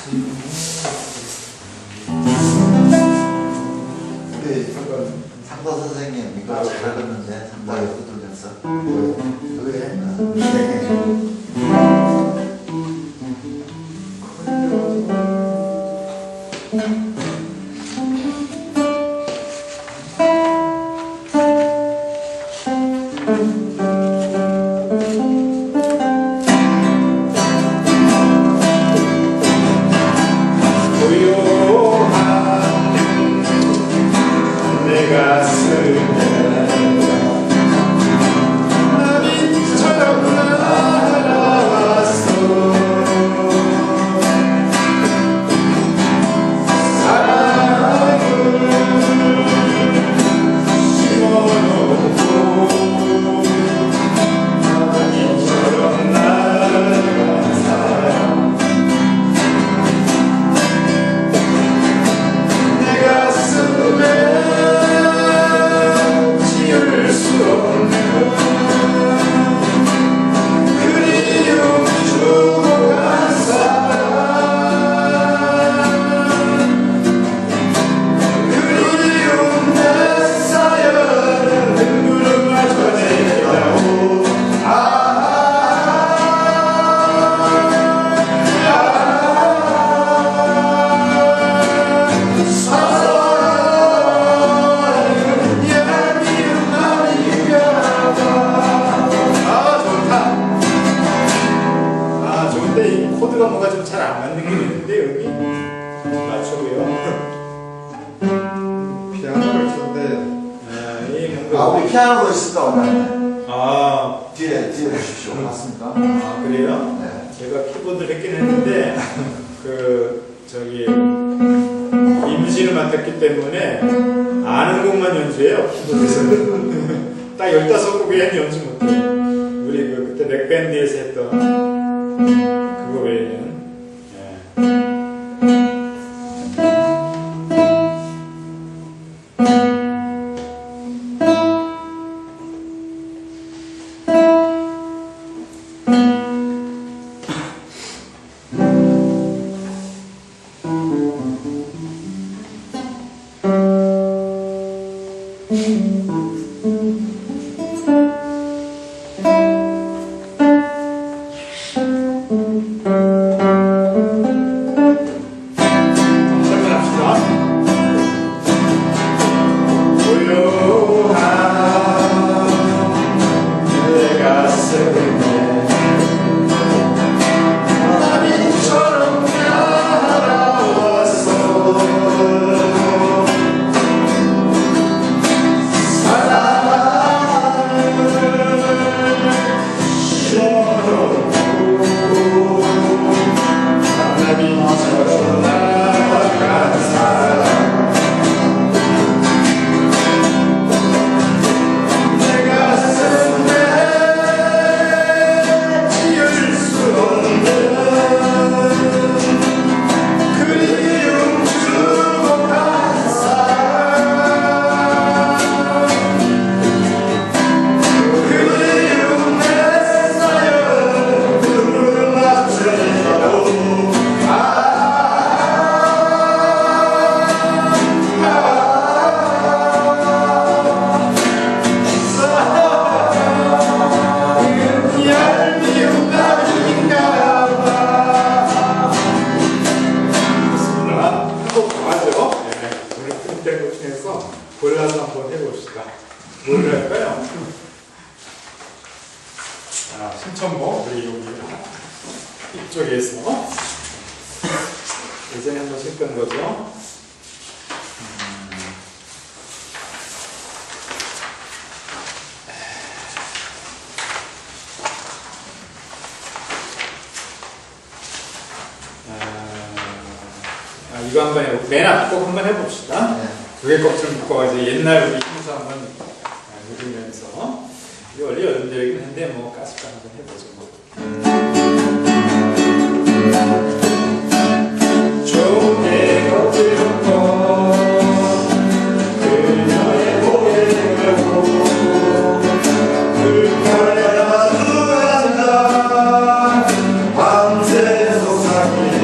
우리 상도 선생님 이거 잘했는데 상당히 두들렸어. 그래? 코드가 뭔가 좀 잘 안 맞는 게 있는데 여기 맞추고요. 피아노를 치는데 이 뭔가 우리 피아노도 있을까 오늘? 뒤에 보십시오. 맞습니까? 그래요? 네. 제가 키보드를 했긴 했는데 저기 임시를 맡았기 때문에 아는 곡만 연주해요. 키보드에서 딱 15곡 외에는 연주 못해요. 우리 그때 맥밴드에서 했던 그거 외에는. 골라서 한번 해봅시다. 뭘 할까요? 신청곡 우리 여기 이쪽에서 예전에 한번 했던 거죠. 이거 한번 해보고 맨 앞곡 한번 해봅시다. 네. 두 개 껍질 묶어가지고 옛날 우리 힘수 한번 누리면서 이거 원래 여름대이긴 한데 뭐 가스가 한번 해보죠. 좋게 껍질 묶어 그녀의 고개를 보고 불편해라 누간다 밤새 속삭이네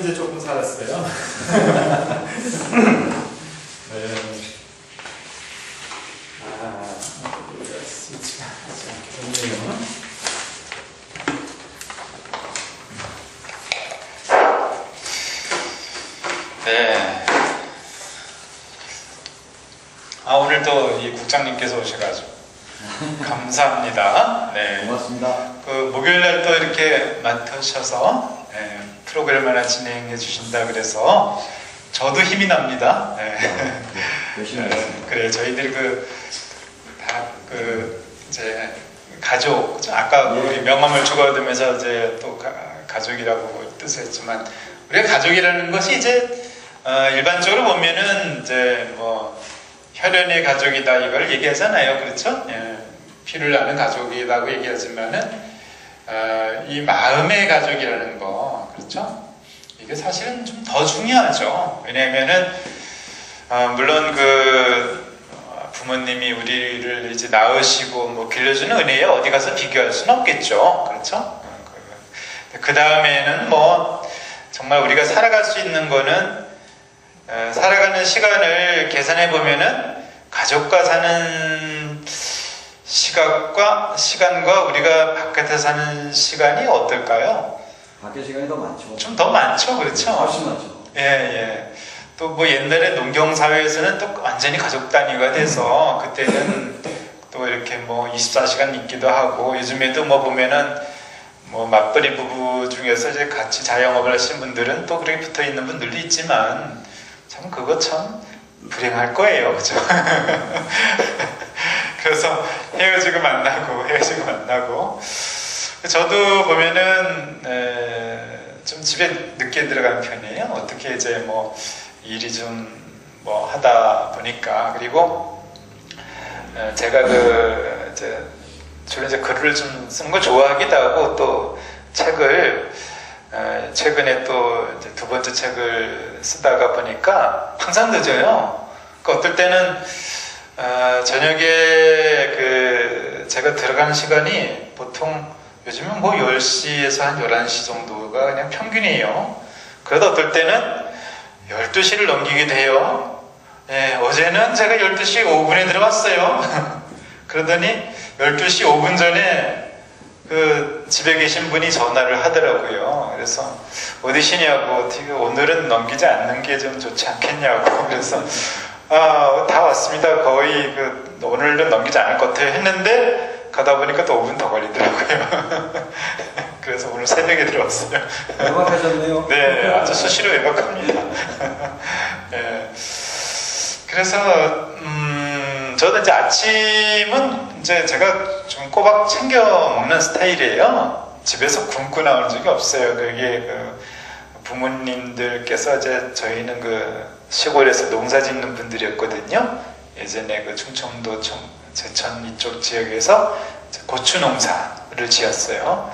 이제 조금 살았어요. 네. 우리가 스위치가 하지 않게 됐네요. 네. 오늘도 이 국장님께서 오셔가지고 감사합니다. 네. 고맙습니다. 그 목요일날 또 이렇게 맡으셔서 프로그램 하나 진행해 주신다 그래서 저도 힘이 납니다. 네. 열심히 하겠습니다. 그래 저희들이 이제 가족 그죠? 아까 우리 명함을 주고받으면서 이제 또 가족이라고 뜻했지만 우리가 가족이라는 것이 이제 일반적으로 보면은 이제 뭐 혈연의 가족이다 이걸 얘기하잖아요, 그렇죠? 예, 피를 나는 가족이라고 얘기하지만은 이 마음의 가족이라는 거, 그렇죠? 이게 사실은 좀 더 중요하죠. 왜냐하면은 물론 부모님이 우리를 이제 낳으시고 뭐 길러주는 은혜에 어디 가서 비교할 수는 없겠죠, 그렇죠? 그 다음에는 뭐 정말 우리가 살아갈 수 있는 거는 살아가는 시간을 계산해 보면은 가족과 사는 시간과 우리가 바깥에 사는 시간이 어떨까요? 밖에 시간이 더 많죠. 좀 더 많죠, 그렇죠? 훨씬 많죠. 예. 또 뭐 옛날에 농경 사회에서는 또 완전히 가족 단위가 돼서 그때는 또 이렇게 뭐 24시간 있기도 하고 요즘에도 뭐 보면은 뭐 맞벌이 부부 중에서 이제 같이 자영업을 하신 분들은 또 그렇게 붙어 있는 분들도 있지만 참 그거 참 불행할 거예요, 그죠? 그래서 헤어지고 만나고 저도 보면은 좀 집에 늦게 들어가는 편이에요. 어떻게 이제 뭐 일이 좀 뭐 하다 보니까 그리고 제가 주로 이제 글을 좀 쓰는 걸 좋아하기도 하고 또 책을 최근에 또 이제 두 번째 책을 쓰다가 보니까 항상 늦어요. 어떨 때는 저녁에 제가 들어가는 시간이 보통 요즘은 뭐 10시에서 한 11시 정도가 그냥 평균이에요. 그러다 어떨 때는 12시를 넘기게 돼요. 예, 어제는 제가 12시 5분에 들어갔어요. 그러더니 12시 5분 전에 집에 계신 분이 전화를 하더라고요. 그래서 어디시냐고, 오늘은 넘기지 않는 게 좀 좋지 않겠냐고. 그래서 다 왔습니다. 거의 오늘은 넘기지 않을 것 같아요 했는데 가다 보니까 또 5분 더 걸리더라고요. 그래서 오늘 새벽에 들어왔어요. 외박하셨네요. 네, 아주 수시로 외박합니다. 네. 그래서 저도 이제 아침은 이제 제가 좀 꼬박 챙겨 먹는 스타일이에요. 집에서 굶고 나오는 적이 없어요. 그게 부모님들께서 이제 저희는 시골에서 농사 짓는 분들이었거든요. 예전에 충청도 제천 이쪽 지역에서 고추 농사를 지었어요.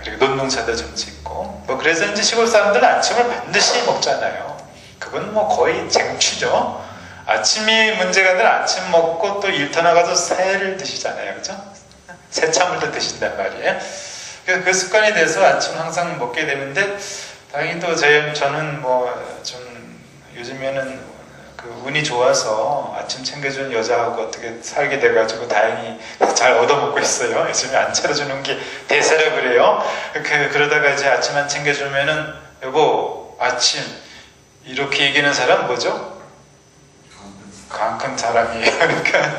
그리고 논농사도 좀 짓고 그래서 이제 시골 사람들은 아침을 반드시 먹잖아요. 그건 뭐 거의 쟁취죠. 아침이 문제가 아니라 아침 먹고 또 일 터나가서 새를 드시잖아요, 그죠? 새참을도 드신단 말이에요. 그래서 그 습관이 돼서 아침 항상 먹게 되는데 다행히 또 저는 뭐 좀 요즘에는 운이 좋아서 아침 챙겨주는 여자하고 어떻게 살게 돼가지고 다행히 잘 얻어먹고 있어요. 요즘에 안 차려주는 게 대세라 그래요. 그러다가 이제 아침 안 챙겨주면은 여보 아침 이렇게 얘기하는 사람 뭐죠? 간 큰 사람이에요. 그러니까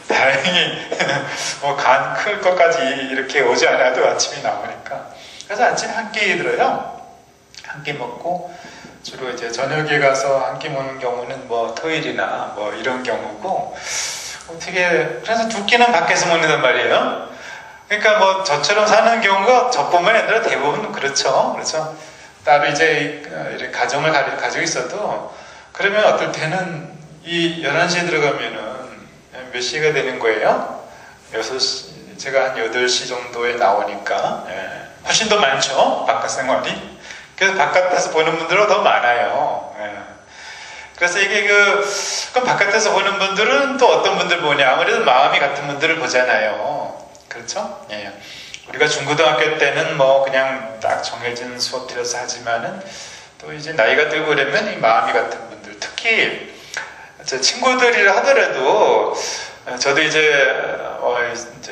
다행히 간 클 것까지 이렇게 오지 않아도 아침이 나오니까. 그래서 아침 한 끼 들어요. 한 끼 먹고 주로 이제 저녁에 가서 한 끼 먹는 경우는 뭐 토요일이나 뭐 이런 경우고 그래서 두 끼는 밖에서 먹는단 말이에요. 그러니까 뭐 저처럼 사는 경우가 저뿐만 아니라 대부분 그렇죠. 따로 이제 이렇게 가정을 가지고 있어도 그러면 어떨 때는 이 11시에 들어가면은 몇 시가 되는 거예요? 6시, 제가 한 8시 정도에 나오니까 훨씬 더 많죠, 바깥 생활이. 그래서 바깥에서 보는 분들은 더 많아요. 그래서 이게 그럼 바깥에서 보는 분들은 또 어떤 분들 보냐? 아무래도 마음이 같은 분들을 보잖아요. 그렇죠? 예. 우리가 중고등학교 때는 뭐 그냥 딱 정해진 수업 들여서 하지만은 또 이제 나이가 들고 그러면 이 마음이 같은 분들, 특히 제 친구들이라 하더라도 저도 이제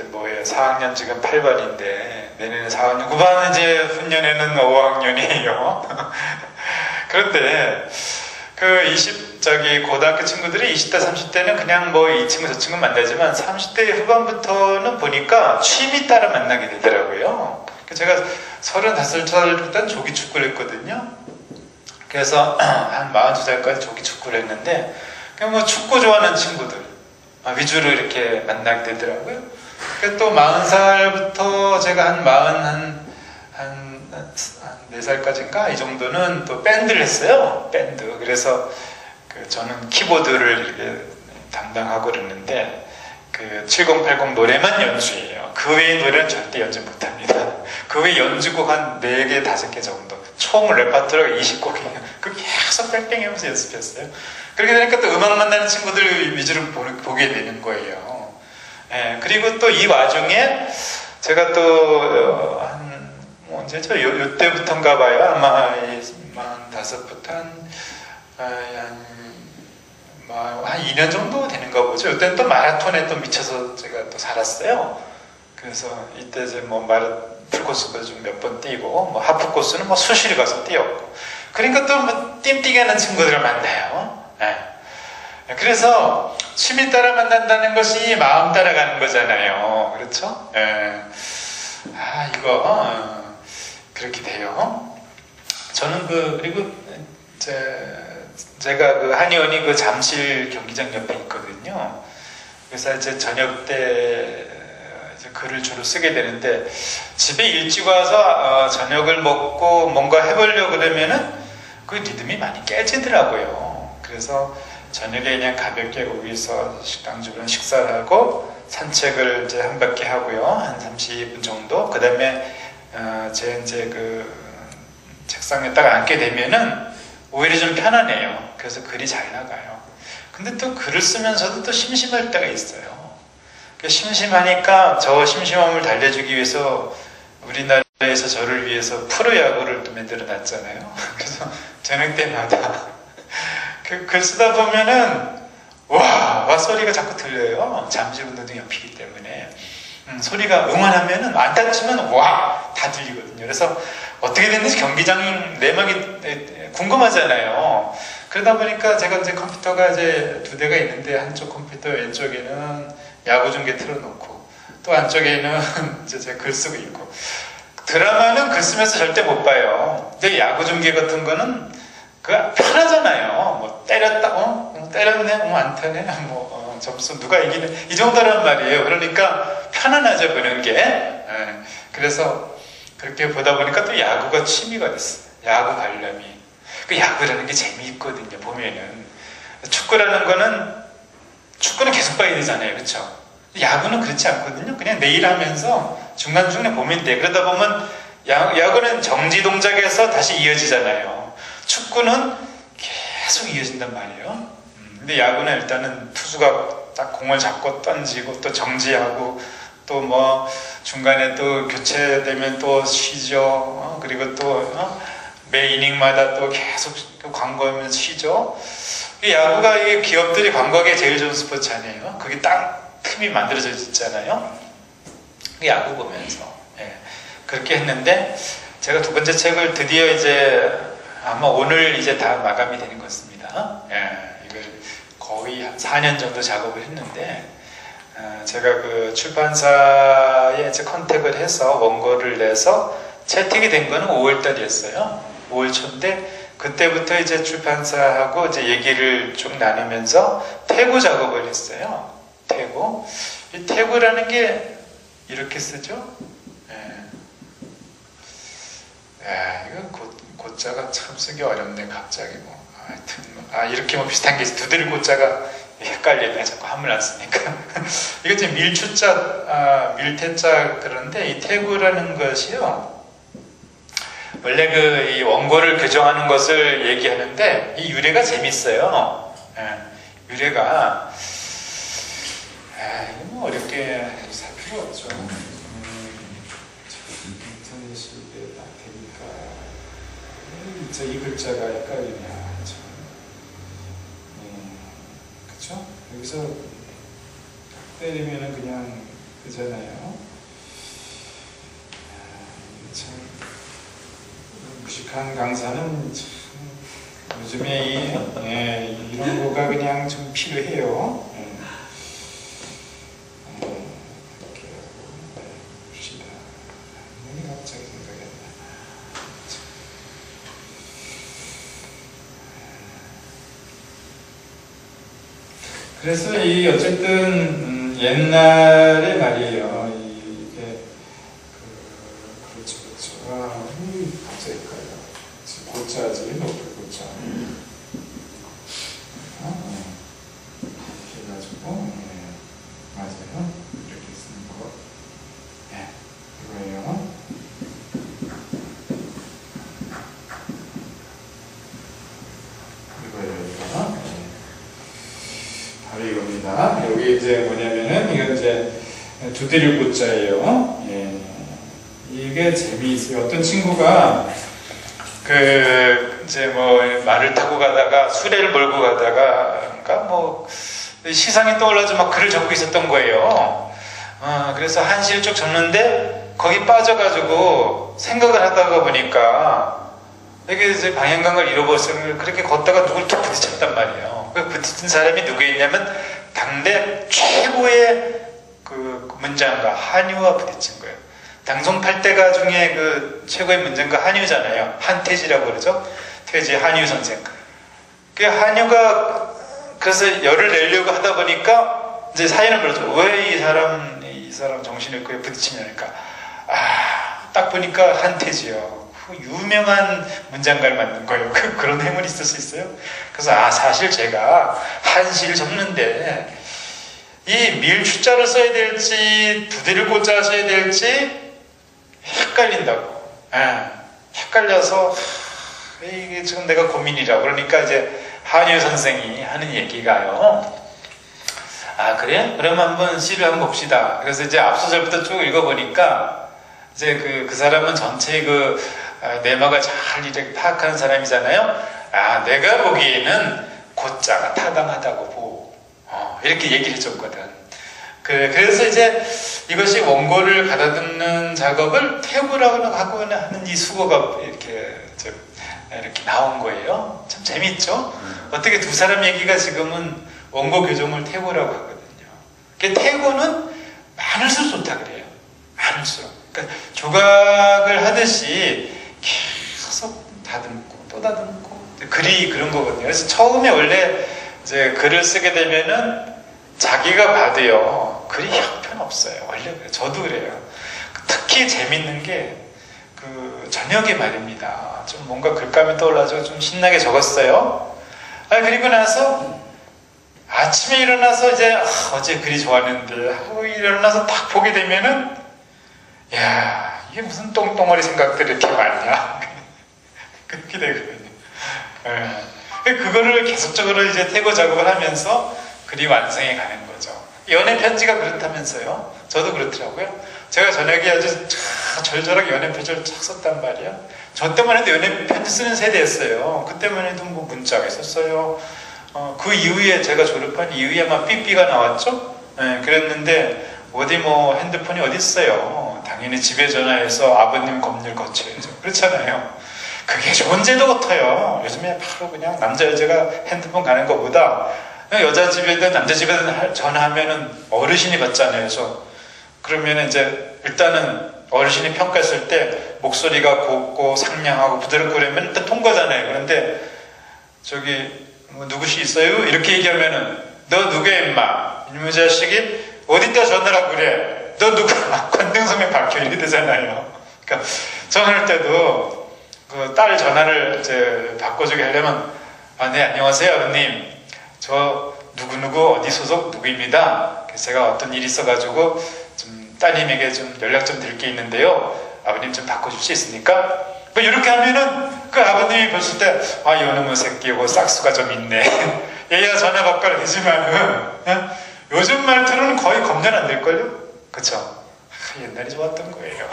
뭐예요, 4학년 지금 8반인데 내년에 4학년 9반 이제 후년에는 5학년이에요. 그런데 고등학교 친구들이 20대 30대는 그냥 뭐 이 친구 저 친구 만나지만 30대 후반부터는 보니까 취미 따라 만나게 되더라고요. 제가 35살 때 조기 축구를 했거든요. 그래서 한 42살까지 조기 축구를 했는데 그냥 뭐 축구 좋아하는 친구들 위주로 이렇게 만나게 되더라고요. 그래서 또 40살부터 제가 한 4살까지인가 이 정도는 또 밴드를 했어요. 밴드. 그래서 저는 키보드를 이렇게 담당하고 그러는데 7080 노래만 연주해요. 그 외의 노래는 절대 연주 못합니다. 그 외 연주곡 한 4개, 5개 정도. 총 레파토리가 20곡이에요. 그 계속 뺑뺑이면서 연습했어요. 그렇게 되니까 또 음악 만나는 친구들 위주로 보게 되는 거예요. 예, 그리고 또 이 와중에 제가 또 언제죠? 요때부터인가 봐요. 아마 45부터 한 2년 정도 되는가 보죠. 이때는 또 마라톤에 또 미쳐서 제가 또 살았어요. 그래서 이때 이제 뭐 풀코스도 좀 몇 번 뛰고, 뭐 하프코스는 뭐 수시로 가서 뛰었고. 그러니까 또 뭐 띵띵 하는 친구들을 만나요. 네. 그래서 취미 따라 만난다는 것이 마음 따라가는 거잖아요. 그렇죠? 네. 그렇게 돼요. 저는 그리고 제가 한의원이 잠실 경기장 옆에 있거든요. 그래서 이제 저녁 때 이제 글을 주로 쓰게 되는데 집에 일찍 와서 저녁을 먹고 뭔가 해보려고 그러면은 그 리듬이 많이 깨지더라고요. 그래서 저녁에 그냥 가볍게 거기서 식당 주변 식사를 하고 산책을 이제 한 바퀴 하고요. 한 30분 정도. 그 다음에 제 책상에 딱 앉게 되면은 오히려 좀 편하네요. 그래서 글이 잘 나가요. 근데 또 글을 쓰면서도 또 심심할 때가 있어요. 심심하니까 저 심심함을 달래주기 위해서 우리나라에서 저를 위해서 프로야구를 또 만들어 놨잖아요. 그래서 저녁 때마다 글 쓰다 보면은 와 소리가 자꾸 들려요. 잠실 운동장 옆이기 때문에 소리가 응원하면은 안 다치면 와 다 들리거든요. 그래서 어떻게 됐는지 경기장 내막이 궁금하잖아요. 그러다 보니까 제가 이제 컴퓨터가 이제 2대가 있는데 한쪽 컴퓨터 왼쪽에는 야구 중계 틀어놓고 또 안쪽에는 이제 제가 글 쓰고 있고. 드라마는 글 쓰면서 절대 못 봐요. 근데 야구 중계 같은 거는 편하잖아요. 뭐 때렸다, 때렸네, 안 타네, 점수 누가 이기네 이 정도란 말이에요. 그러니까 편안하죠 보는 게. 그래서 그렇게 보다 보니까 또 야구가 취미가 됐어요. 야구 관람이. 야구라는 게 재미있거든요. 보면은 축구는 계속 봐야 되잖아요. 그렇죠? 야구는 그렇지 않거든요. 그냥 내일 하면서 중간중간에 보면 돼. 그러다 보면 야구는 정지 동작에서 다시 이어지잖아요. 축구는 계속 이어진단 말이에요. 근데 야구는 일단은 투수가 딱 공을 잡고 던지고 또 정지하고 또 뭐 중간에 또 교체되면 또 쉬죠. 그리고 또 매 이닝마다 또 계속 광고하면서 쉬죠. 야구가 이 기업들이 광고하기에 제일 좋은 스포츠 아니에요? 그게 딱 틈이 만들어져 있잖아요. 야구 보면서 그렇게 했는데 제가 2번째 책을 드디어 이제 아마 오늘 이제 다 마감이 되는 것 같습니다. 이걸 거의 한 4년 정도 작업을 했는데 제가 그 출판사에 이제 컨택을 해서 원고를 내서 채택이 된 거는 5월달이었어요. 5월 초인데 그때부터 이제 출판사하고 이제 얘기를 쭉 나누면서 태고 작업을 했어요. 태고. 이 태고라는 게 이렇게 쓰죠. 이거 고자가 참 쓰기 어렵네. 갑자기 하여튼 이렇게 비슷한 게 있어. 두들 고자가 헷갈리네. 자꾸 한물 안 쓰니까. 이거 지금 밀추자, 밀태자 그런데 이 태고라는 것이요. 원래 이 원고를 교정하는 것을 얘기하는데 이 유래가 재밌어요. 유래가 이거 뭐 어렵게 살 필요 없죠. 이 글자가 헷갈리냐. 그쵸? 여기서 때리면은 그냥 그잖아요. 참 무식한 강사는 참 요즘에 이런 거가 그냥 좀 필요해요. 이렇게 하고 봅시다. 갑자기 생각이 안 나. 그래서 이 어쨌든 옛날의 말이에요. 이게 그렇죠. 갑자기 헷갈려. 고자지 높을 고자. 이렇게 해가지고 맞아요. 이렇게 쓰는 거. 이거예요. 이거. 바로 이겁니다. 여기 이제 뭐냐면은 이건 이제 두드릴 고자예요. 이게 재미있어요. 어떤 친구가 이제 뭐 말을 타고 가다가 수레를 몰고 가다가 그러니까 뭐 시상이 떠올라서 막 글을 적고 있었던 거예요. 그래서 한시를 쭉 적는데 거기 빠져가지고 생각을 하다가 보니까 이게 이제 방향감을 잃어버렸어요. 그렇게 걷다가 누굴 툭 부딪혔단 말이에요. 그 부딪힌 사람이 누구였냐면 당대 최고의 그 문장가 한유와 부딪힌 거예요. 당송 8대가 중에 그 최고의 문장가 한유잖아요. 한태지라고 그러죠. 태지 한유 선생. 그 한유가 그래서 열을 내려고 하다 보니까 이제 사연을 물었죠. 왜 이 사람 정신을 부딪히냐니까 딱 보니까 한태지요. 유명한 문장가를 만든 거예요. 그런 행운이 있을 수 있어요. 그래서 사실 제가 한시를 적는데 이 밀추자를 써야 될지 두드릴 고자를 써야 될지 헷갈린다고. 헷갈려서 이게 지금 내가 고민이라. 그러니까 이제 한유 선생이 하는 얘기가요. 그래? 그럼 한번 시를 한번 봅시다. 그래서 이제 앞소절부터 쭉 읽어보니까 이제 그 사람은 전체 내막을 잘 이렇게 파악하는 사람이잖아요. 내가 보기에는 고자가 타당하다고 보고 이렇게 얘기를 해줬거든. 그래서 이제 이것이 원고를 가다듬는 작업을 태우라고 하는 이 수고가 이렇게 나온 거예요. 참 재밌죠? 어떻게 두 사람 얘기가 지금은 원고 교정을 태고라고 하거든요. 태고는 많을수록 좋다 그래요. 많을수록. 그러니까 조각을 하듯이 계속 다듬고 또 다듬고 글이 그런 거거든요. 그래서 처음에 원래 이제 글을 쓰게 되면은 자기가 봐도요 글이 형편없어요. 원래 그래요. 저도 그래요. 특히 재밌는 게 저녁에 말입니다. 좀 뭔가 글감이 떠올라서 좀 신나게 적었어요. 그리고 나서 아침에 일어나서 이제 어제 글이 좋았는데 하고 일어나서 딱 보게 되면은 야 이게 무슨 똥덩어리 생각들이 이렇게 많냐 그렇게 되거든요. 그거를 계속적으로 이제 태고 작업을 하면서 글이 완성해 가는 거죠. 연애 편지가 그렇다면서요. 저도 그렇더라고요. 제가 저녁에 아주 절절하게 연애 편지를 착 썼단 말이에요. 저 때만 해도 연애 편지 쓰는 세대였어요. 그때만 해도 뭐 문자가 있었어요. 그 이후에 제가 졸업한 이후에 아마 삐삐가 나왔죠. 그랬는데 어디 뭐 핸드폰이 어디 있어요. 당연히 집에 전화해서 아버님 검열 거쳐야죠. 그렇잖아요. 그게 좋은 제도 같아요. 요즘에 바로 그냥 남자 여자가 핸드폰 가는 것보다 여자 집에든 남자 집에든 전화하면은 어르신이 받잖아요. 그러면 이제 일단은 어르신이 평가했을 때 목소리가 곱고 상냥하고 부드럽고 그러면 일단 통과잖아요. 그런데 뭐 누구시 있어요? 이렇게 얘기하면은 너 누구야 임마? 이놈의 자식이 어디다 전화를 하고 그래? 너 누구야? 관등성에 박혀 이렇게 되잖아요. 그러니까 전화할 때도 딸 전화를 이제 바꿔주게 하려면 네 안녕하세요 아버님. 저 누구누구 어디 소속 누구입니다. 그래서 제가 어떤 일이 있어가지고 좀 따님에게 좀 연락 좀 드릴 게 있는데요. 아버님 좀 바꿔줄 수 있습니까? 뭐 이렇게 하면은 그 아버님이 봤을 때 이놈의 새끼고 싹수가 좀 있네. 얘야 전화 바꿔라 되지만은 요즘 말투로는 거의 검열 안 될걸요? 그쵸? 옛날이 좋았던 거예요.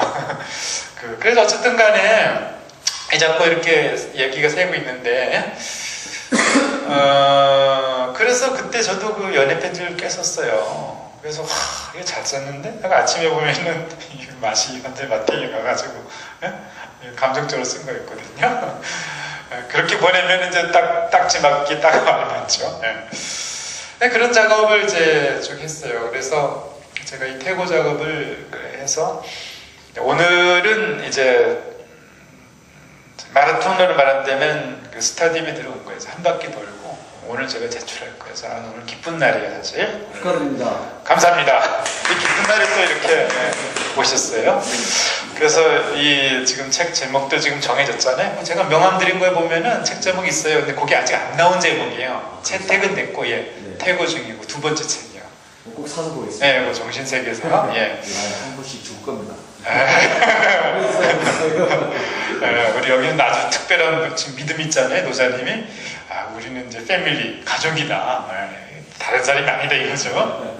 그래서 어쨌든 간에 자꾸 이렇게 얘기가 새고 있는데, 그래서 그때 저도 그 연애 편지를 깼었어요. 그래서 이거 잘 썼는데? 내가 아침에 보면은 맛이 완전 마탱이 가가지고 감정적으로 쓴 거였거든요. 그렇게 보내면 이제 딱지 맞기 딱 맞죠. 네, 그런 작업을 이제 쭉 했어요. 그래서 제가 이 태고 작업을 해서 오늘은 이제 마라톤으로 말한다면 그 스타디움에 들어온 거예요. 한 바퀴 돌고 오늘 제가 제출할 거예요. 오늘 기쁜 날이에요, 사실. 축하드립니다. 감사합니다. 이 기쁜 날에 또 이렇게 오셨어요. 그래서 이 지금 책 제목도 지금 정해졌잖아요. 제가 명함 드린 거에 보면은 책 제목이 있어요. 근데 그게 아직 안 나온 제목이에요. 채택은 됐고, 태고 중이고 두 번째 책이요. 꼭 사서 보겠습니다. 네, 그 정신세계에서요. 한 번씩 줄 겁니다. 우리 여기는 아주 특별한 지금 믿음이 있잖아요, 노사님이. 우리는 이제 패밀리, 가족이다. 다른 사람이 아니다 이거죠.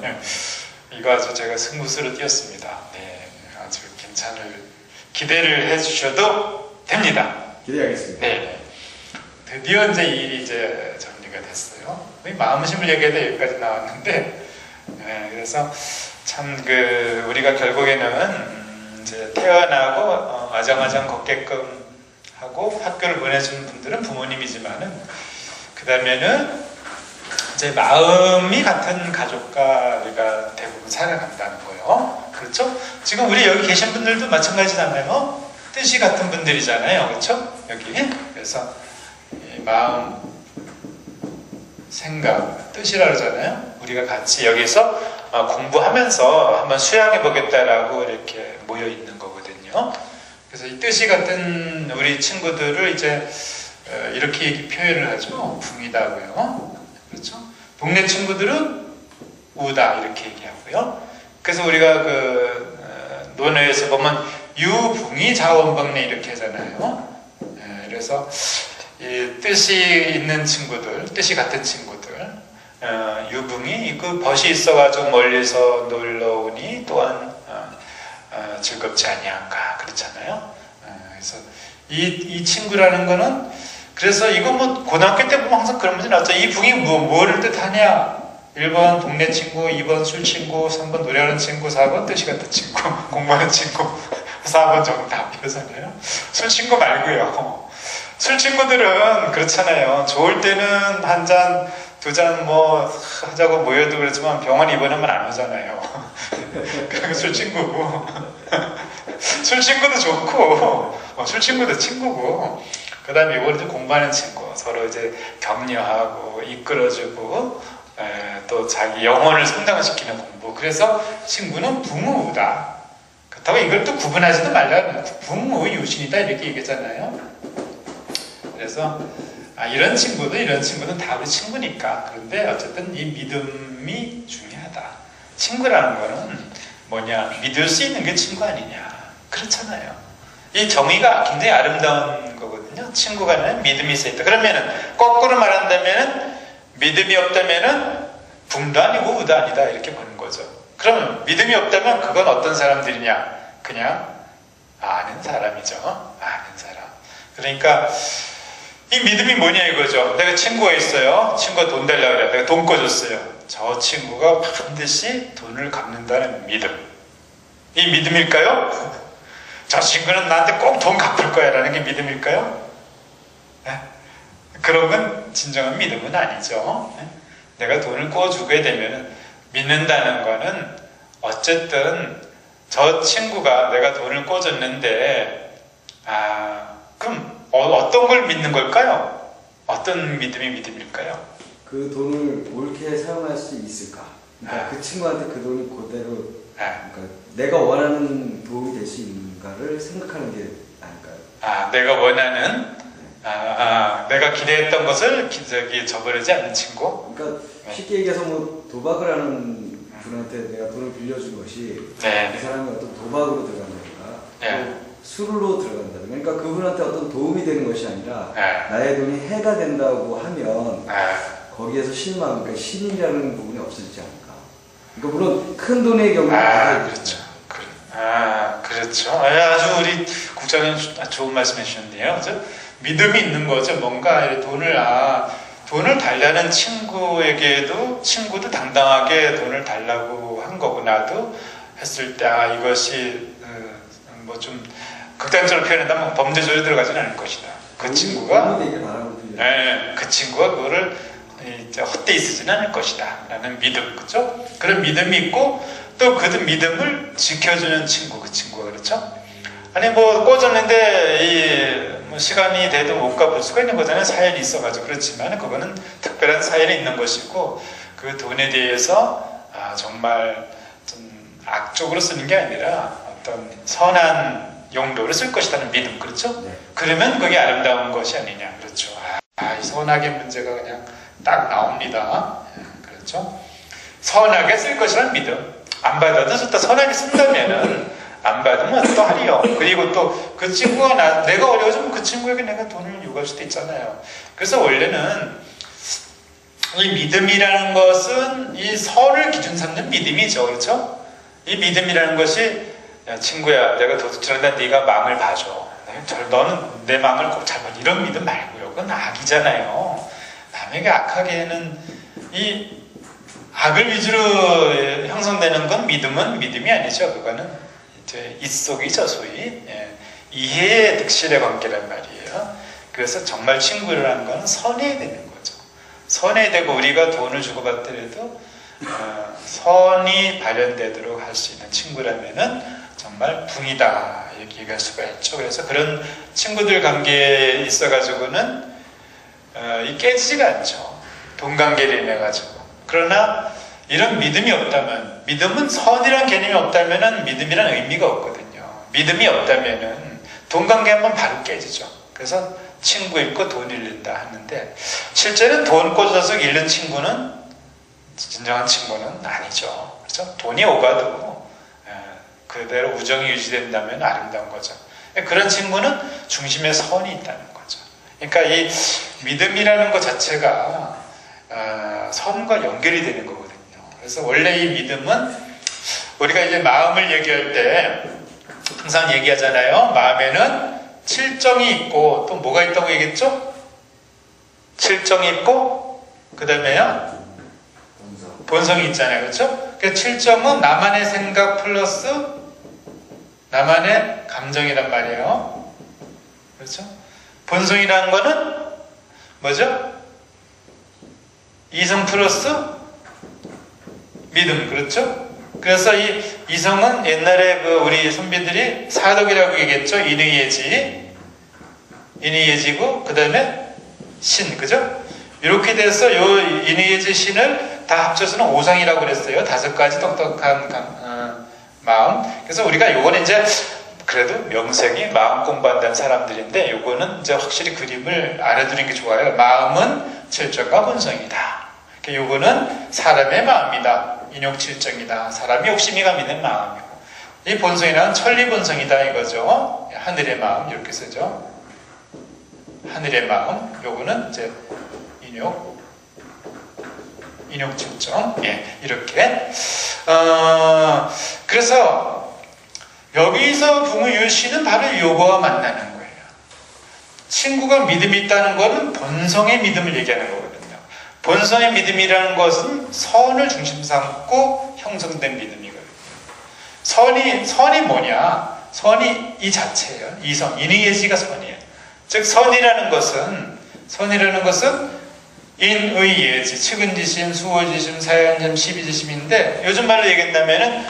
이거 아주 제가 승부수로 띄었습니다. 네, 아주 괜찮을 기대를 해주셔도 됩니다. 기대하겠습니다. 네, 드디어 이제 이 일이 이제 정리가 됐어요. 마음심을 얘기해도 여기까지 나왔는데, 그래서 참 우리가 결국에는 이제 태어나고 아장아장 걷게끔 하고 학교를 보내주는 분들은 부모님이지만은 그 다음에는 이제 마음이 같은 가족과 우리가 대부분 살아간다는 거예요. 그렇죠? 지금 우리 여기 계신 분들도 마찬가지잖아요. 뜻이 같은 분들이잖아요. 그렇죠? 여기. 그래서 마음, 생각, 뜻이라 그러잖아요. 우리가 같이 여기서 공부하면서 한번 수양해 보겠다라고 이렇게 모여 있는 거거든요. 그래서 이 뜻이 같은 우리 친구들을 이제 이렇게 표현을 하죠. 붕이다고요. 그렇죠? 동네 친구들은 우다 이렇게 얘기하고요. 그래서 우리가 논어에서 보면 유붕이 자원방내 이렇게 하잖아요. 그래서 이 뜻이 있는 친구들, 뜻이 같은 친구들, 유붕이 그 벗이 있어가지고 멀리서 놀러 오니 또한 즐겁지 아니한가 그렇잖아요. 그래서 이 친구라는 거는 그래서 이거 뭐 고등학교 때 보면 항상 그런 문제 나왔죠. 이 붕이 뭐를 뜻하냐? 1번 동네 친구, 2번 술 친구, 3번 노래하는 친구, 4번 뜻이 같은 친구, 공부하는 친구, 4번 정답 이러잖아요. 술 친구 말고요. 술 친구들은 그렇잖아요. 좋을 때는 한 잔, 두 잔 뭐 하자고 모여도 그렇지만 병원 입원하면 안 오잖아요. 그러니까 술 친구고 술 친구도 좋고 술 친구도 친구고 그 다음에 이번에 공부하는 친구 서로 이제 격려하고 이끌어주고 또 자기 영혼을 성장시키는 공부. 그래서 친구는 붕우다. 그렇다고 이걸 또 구분하지도 말라는 붕우 유신이다 이렇게 얘기했잖아요. 그래서 이런 친구는 다 우리 친구니까. 그런데 어쨌든 이 믿음이 중요하다. 친구라는 거는 뭐냐? 믿을 수 있는 게 친구 아니냐? 그렇잖아요. 이 정의가 굉장히 아름다운 거거든요. 친구 간에 믿음이 있어있다. 그러면은 거꾸로 말한다면은 믿음이 없다면은 붕도 아니고 우도 아니다 이렇게 보는 거죠. 그러면 믿음이 없다면 그건 어떤 사람들이냐? 그냥 아는 사람이죠. 아는 사람. 그러니까 이 믿음이 뭐냐 이거죠. 내가 친구가 있어요. 친구가 돈 달라고 그래. 내가 돈 꿔줬어요. 저 친구가 반드시 돈을 갚는다는 믿음. 이 믿음일까요? 저 친구는 나한테 꼭 돈 갚을 거야 라는 게 믿음일까요? 네? 그런 건 진정한 믿음은 아니죠. 네? 내가 돈을 꿔주게 되면 믿는다는 거는 어쨌든 저 친구가 내가 돈을 꿔줬는데 그럼 어떤 걸 믿는 걸까요? 어떤 믿음이 믿음일까요? 그 돈을 옳게 사용할 수 있을까? 그러니까 그 친구한테 그 돈이 그대로 그러니까 내가 원하는 도움이 될 수 있는가를 생각하는 게 아닐까요? 내가 원하는 내가 기대했던 것을 저버리지 않는 친구? 그러니까 쉽게 얘기해서 뭐 도박을 하는 분한테 내가 돈을 빌려준 것이 그 사람이 어떤 도박으로 들어간다든가 술로 들어간다든가 그러니까 그분한테 어떤 도움이 되는 것이 아니라 나의 돈이 해가 된다고 하면 거기에서 실망, 그러니까 신이라는 부분이 없어지지 않을까. 그러니까 물론 큰 돈의 경우는 그렇죠. 그렇죠. 아주 우리 국장님 좋은 말씀 해주셨네요. 믿음이 있는 거죠. 뭔가 돈을 달라는 친구에게도 친구도 당당하게 돈을 달라고 한 거구나도 했을 때 이것이 뭐 좀 극단적으로 표현한다면 범죄조에 들어가지는 않을 것이다. 그 친구가 그 친구가 그거를 이제 헛되이 쓰지는 않을 것이다 라는 믿음, 그렇죠? 그런 믿음이 있고 또 그 믿음을 지켜주는 친구, 그 친구가, 그렇죠? 아니 뭐 꺼졌는데 뭐 시간이 돼도 못 가볼 수가 있는 거잖아요. 사연이 있어가지고. 그렇지만 그거는 특별한 사연이 있는 것이고 그 돈에 대해서 정말 좀 악적으로 쓰는 게 아니라 어떤 선한 용도로 쓸 것이라는 믿음, 그렇죠? 네. 그러면 그게 아름다운 것이 아니냐, 그렇죠? 이 선악의 문제가 그냥 딱 나옵니다. 그렇죠? 선하게 쓸 것이라는 믿음. 안 받아도 좋다. 선하게 쓴다면은 안 받으면 또 하리요. 그리고 또 그 친구가 내가 어려워지면 그 친구에게 내가 돈을 요구할 수도 있잖아요. 그래서 원래는 이 믿음이라는 것은 이 선을 기준 삼는 믿음이죠, 그렇죠? 이 믿음이라는 것이 야 친구야, 내가 도둑질한다, 네가 망을 봐줘. 너는 내 망을 꼭 잘 봐. 이런 믿음 말고요. 그건 악이잖아요. 남에게 악하게는 이 악을 위주로 형성되는 건 믿음이 아니죠. 그거는 이제 입속이죠, 소위. 이해의 득실의 관계란 말이에요. 그래서 정말 친구라는 건 선해야 되는 거죠. 선해야 되고 우리가 돈을 주고받더라도 선이 발현되도록 할 수 있는 친구라면은 정말 붕이다 이렇게 얘기할 수가 있죠. 그래서 그런 친구들 관계에 있어가지고는 깨지지가 않죠. 돈 관계를 인해 가지고. 그러나 이런 믿음이 없다면, 믿음은 선이라는 개념이 없다면은 믿음이란 의미가 없거든요. 믿음이 없다면은 돈 관계만 바로 깨지죠. 그래서 친구 잃고 돈 잃는다 하는데 실제는 돈 꽂아서 잃는 친구는 진정한 친구는 아니죠. 그렇죠? 돈이 오가도 그대로 우정이 유지된다면 아름다운 거죠. 그런 친구는 중심에 선이 있다는 거죠. 그러니까 이 믿음이라는 것 자체가 선과 연결이 되는 거거든요. 그래서 원래 이 믿음은 우리가 이제 마음을 얘기할 때 항상 얘기하잖아요. 마음에는 칠정이 있고 또 뭐가 있다고 얘기했죠? 칠정이 있고 그 다음에요? 본성이 있잖아요. 그렇죠? 그래서 칠정은 나만의 생각 플러스 나만의 감정이란 말이에요. 그렇죠? 본성이라는 거는 뭐죠? 이성 플러스 믿음, 그렇죠? 그래서 이 이성은 옛날에 우리 선비들이 사덕이라고 얘기했죠. 인의예지고 그 다음에 신, 그죠? 이렇게 돼서 요 인의예지 신을 다 합쳐서는 오상이라고 그랬어요. 5가지 똑똑한 마음. 그래서 우리가 요거는 이제 그래도 명색이 마음 공부한다는 사람들인데 요거는 이제 확실히 그림을 알아두는 게 좋아요. 마음은 칠정과 본성이다. 요거는 사람의 마음이다. 인욕칠정이다. 사람이 욕심이가 있는 마음이고 이 본성이란 천리본성이다 이거죠. 하늘의 마음 이렇게 쓰죠. 하늘의 마음. 요거는 이제 인욕칠정. 이렇게. 그래서 여기서 부무유시는 바로 요거와 만나는 거예요. 친구가 믿음이 있다는 것은 본성의 믿음을 얘기하는 거거든요. 본성의 믿음이라는 것은 선을 중심 삼고 형성된 믿음이거든요. 선이 뭐냐? 선이 이 자체예요. 이성, 인의예지가 선이에요. 즉 선이라는 것은 인의예지, 측은지심, 수호지심, 사연심, 시비지심인데 요즘 말로 얘기한다면은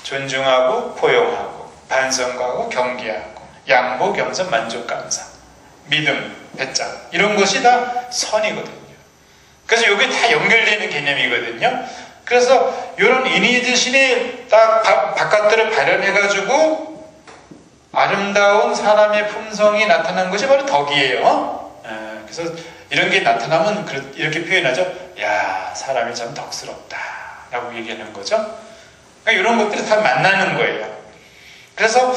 존중하고 포용하고 반성하고 경계하고 양보, 겸손, 만족, 감사, 믿음, 배짱 이런 것이 다 선이거든요. 그래서 이게 다 연결되는 개념이거든요. 그래서 이런 인의지신이 딱 바깥들을 발현해가지고 아름다운 사람의 품성이 나타난 것이 바로 덕이에요. 그래서 이런 게 나타나면 이렇게 표현하죠. 야, 사람이 참 덕스럽다 라고 얘기하는 거죠. 그러니까 이런 것들이 다 만나는 거예요. 그래서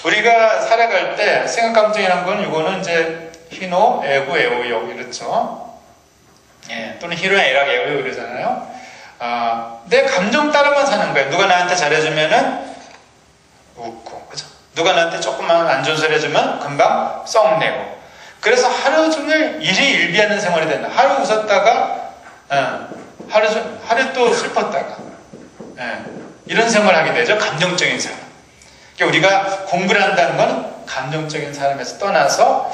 우리가 살아갈 때 생각 감정이라는 건 이거는 이제 희노, 애구, 애오요 이렇죠. 또는 희로, 애락, 애오요 이러잖아요. 내 감정 따라만 사는 거예요. 누가 나한테 잘해주면은 웃고, 그죠? 누가 나한테 조금만 안 좋은 소리 해주면 금방 썩내고. 그래서 하루 종일 일희일비하는 생활이 된다. 하루 웃었다가 하루 또 슬펐다가 이런 생활을 하게 되죠. 감정적인 사람. 그러니까 우리가 공부를 한다는 건 감정적인 사람에서 떠나서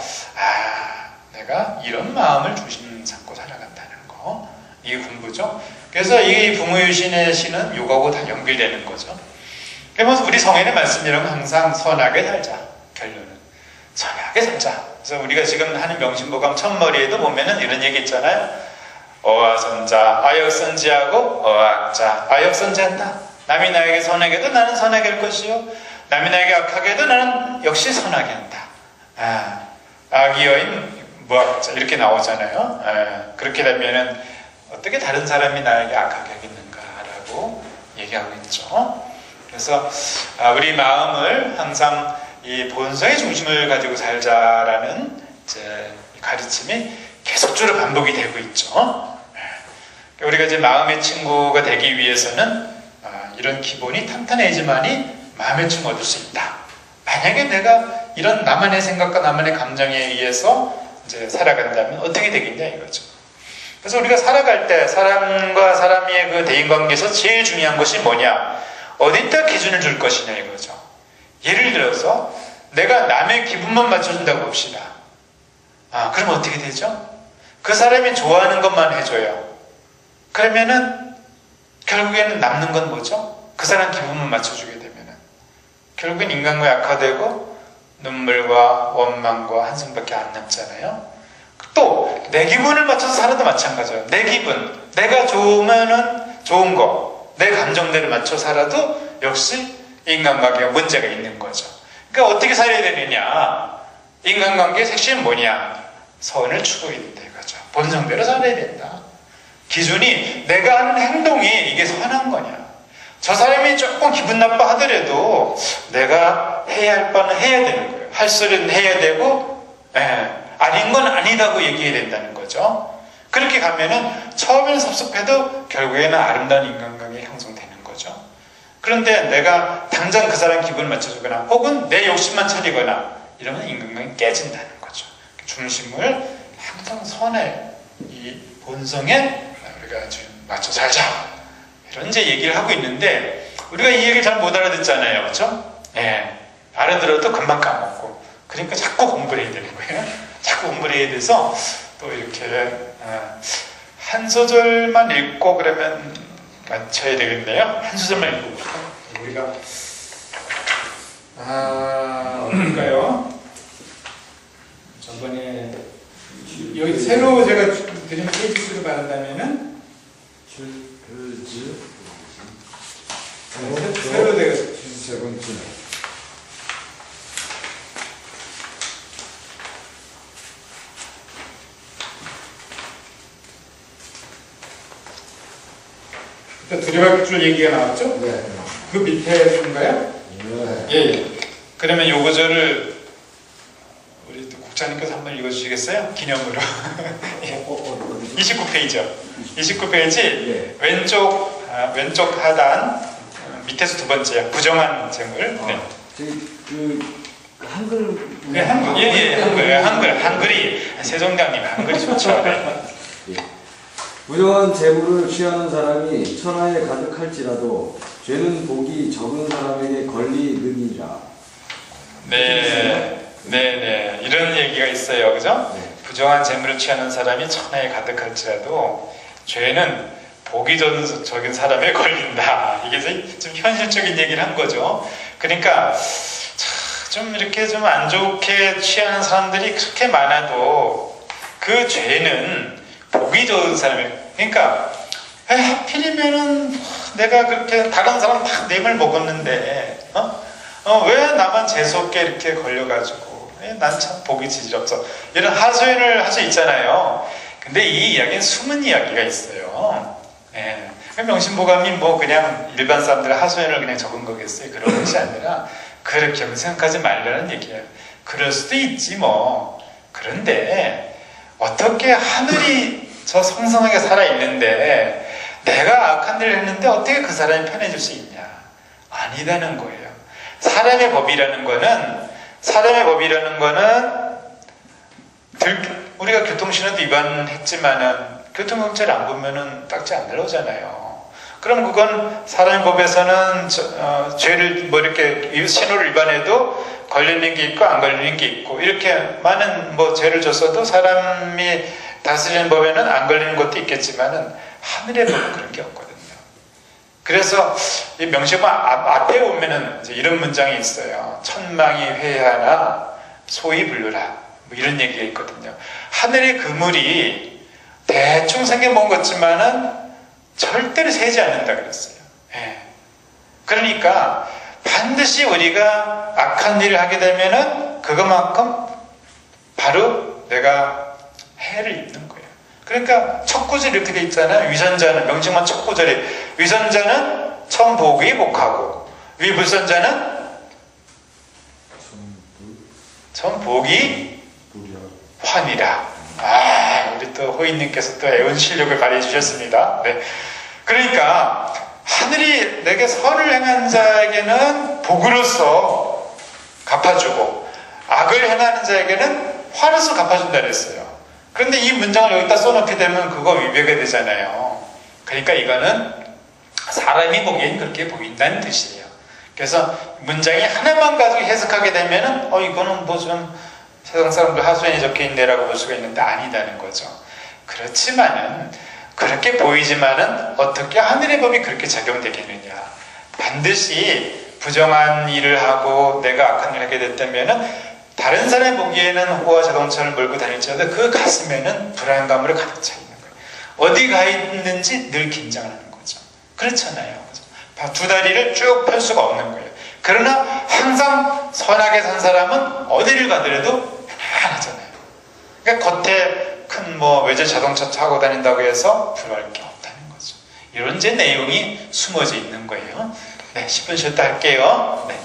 내가 이런 마음을 중심 삼고 살아간다는 거, 이게 공부죠. 그래서 이 부모유신의 시는 요거하고 다 연결되는 거죠. 그러면서 우리 성인의 말씀이라면 항상 선하게 살자. 결론은 선하게 살자. 그래서 우리가 지금 하는 명심보감 첫머리에도 보면은 이런 얘기 있잖아요. 어화선자, 아역선지하고 어학자. 아역선지한다. 남이 나에게 선하게 해도 나는 선하게 할 것이요, 남이 나에게 악하게 해도 나는 역시 선하게 한다. 악이여인 무학자 이렇게 나오잖아요. 그렇게 되면은 어떻게 다른 사람이 나에게 악하게 하겠는가라고 얘기하고 있죠. 그래서 우리 마음을 항상 이 본성의 중심을 가지고 살자라는 이제 가르침이 계속적으로 반복이 되고 있죠. 우리가 이제 마음의 친구가 되기 위해서는 이런 기본이 탄탄해야지만이 마음의 친구 얻을 수 있다. 만약에 내가 이런 나만의 생각과 나만의 감정에 의해서 이제 살아간다면 어떻게 되겠냐 이거죠. 그래서 우리가 살아갈 때 사람과 사람의 그 대인관계에서 제일 중요한 것이 뭐냐, 어디다 기준을 줄 것이냐 이거죠. 예를 들어서 내가 남의 기분만 맞춰준다고 봅시다. 그럼 어떻게 되죠? 그 사람이 좋아하는 것만 해줘요. 그러면은 결국에는 남는 건 뭐죠? 그 사람 기분만 맞춰주게 되면은 결국엔 인간과 약화되고 눈물과 원망과 한숨밖에 안 남잖아요. 또 내 기분을 맞춰서 살아도 마찬가지예요. 내 기분, 내가 좋으면은 좋은 거, 내 감정대로 맞춰 살아도 역시 인간관계가 문제가 있는 거죠. 그러니까 어떻게 살아야 되느냐, 인간관계의 핵심은 뭐냐, 선을 추구해야 된다 이거죠. 본성대로 살아야 된다. 기준이 내가 하는 행동이 이게 선한 거냐, 저 사람이 조금 기분 나빠 하더라도 내가 해야 할 바는 해야 되는 거예요. 할 소리는 해야 되고 아닌 건 아니다고 얘기해야 된다는 거죠. 그렇게 가면은 처음에는 섭섭해도 결국에는 아름다운 인간관계가 형성되는 거죠. 그런데 내가 당장 그 사람 기분을 맞춰주거나 혹은 내 욕심만 차리거나 이러면 인간관계가 깨진다는 거죠. 중심을 항상 선의 이 본성에 우리가 좀 맞춰 살자, 이런 이제 얘기를 하고 있는데 우리가 이 얘기를 잘 못 알아듣잖아요. 그렇죠? 알아들어도 금방 까먹고, 그러니까 자꾸 공부를 해야 되는 거예요. 자꾸 공부를 해야 돼서 또 이렇게 한 소절만 읽고 그러면 맞춰야 되겠네요. 한 소절만 읽고 우리가 어떨까요? 저번에 여기 새로 제가 드린 페이지 수를 받았다면은 새로 내가 두려워할 얘기가 나왔죠? 네. 그 밑에인가요? 네. 예. 그러면 요 구절을 우리 또 국장님께서 한번 읽어주시겠어요? 기념으로. 29페이지요. 29페이지 예. 왼쪽 하단 밑에서 두 번째야. 부정한 재물. 네. 한글. 네, 한글. 한글이 세종장님 한글이 좋죠. 예. 부정한 재물을 취하는 사람이 천하에 가득할지라도 죄는 복이 적은 사람에게 걸리느니라. 네. 이런 얘기가 있어요. 그죠? 네. 부정한 재물을 취하는 사람이 천하에 가득할지라도 죄는 복이 적은 사람에 걸린다. 이게 좀 현실적인 얘기를 한 거죠. 그러니까 좀 이렇게 좀 안 좋게 취하는 사람들이 그렇게 많아도 그 죄는 복이 좋은 사람이, 그러니까 하필이면은 내가 그렇게 다른 사람 다 뇌물 먹었는데 왜 나만 재수없게 이렇게 걸려가지고 난 참 복이 지지없어, 이런 하소연을 할 수 있잖아요. 근데 이 이야기는 숨은 이야기가 있어요. 명심보감이 뭐 그냥 일반 사람들 하소연을 그냥 적은 거겠어요? 그런 것이 아니라 그렇게 생각하지 말라는 얘기예요. 그럴 수도 있지 뭐. 그런데 어떻게 하늘이 저 성성하게 살아있는데 내가 악한 일을 했는데 어떻게 그 사람이 편해질 수 있냐? 아니다는 거예요. 사람의 법이라는 거는 우리가 교통신호도 위반했지만은 교통경찰 안 보면은 딱지 안 날라오잖아요. 그럼 그건 사람의 법에서는 죄를 뭐 이렇게 신호를 위반해도 걸리는 게 있고 안 걸리는 게 있고 이렇게 많은 뭐 죄를 줬어도 사람이 다스리는 법에는 안 걸리는 것도 있겠지만은 하늘의 법은 그런 게 없거든요. 그래서 이 명시법 앞에 보면은 이런 문장이 있어요. 천망이 회하나 소위 불르라 뭐 이런 얘기가 있거든요. 하늘의 그물이 대충 생겨본 것 같지만은 절대로 새지 않는다 그랬어요. 예. 그러니까 반드시 우리가 악한 일을 하게 되면은 그것만큼 바로 내가 해를 입는 거예요. 그러니까 첫 구절이 이렇게 돼 있잖아요. 위선자는 명칭만 첫 구절에 위선자는 천복이 복하고 위불선자는 천복이 환이라. 우리 또 호인님께서 또 애원 실력을 발휘해 주셨습니다. 네. 그러니까 하늘이 내게 선을 행한 자에게는 복으로서 갚아주고 악을 행하는 자에게는 화로서 갚아준다 그랬어요. 그런데 이 문장을 여기다 써놓게 되면 그거 위배가 되잖아요. 그러니까 이거는 사람이 보기엔 그렇게 보인다는 뜻이에요. 그래서 문장이 하나만 가지고 해석하게 되면은 이거는 뭐 좀 세상 사람들 하소연이 적혀있네라고 볼 수가 있는데 아니다는 거죠. 그렇지만은 그렇게 보이지만은 어떻게 하늘의 법이 그렇게 적용되겠느냐. 반드시 부정한 일을 하고 내가 악한 일을 하게 됐다면은 다른 사람이 보기에는 호와 자동차를 몰고 다닐지라도 그 가슴에는 불안감으로 가득 차 있는 거예요. 어디 가 있는지 늘 긴장하는 거죠. 그렇잖아요. 두 다리를 쭉 펼 수가 없는 거예요. 그러나 항상 선하게 산 사람은 어디를 가더라도 편안하잖아요. 그러니까 겉에 큰 뭐 외제 자동차 타고 다닌다고 해서 불안할 게 없다는 거죠. 이런 이제 내용이 숨어져 있는 거예요. 네, 10분 쉬었다 할게요. 네.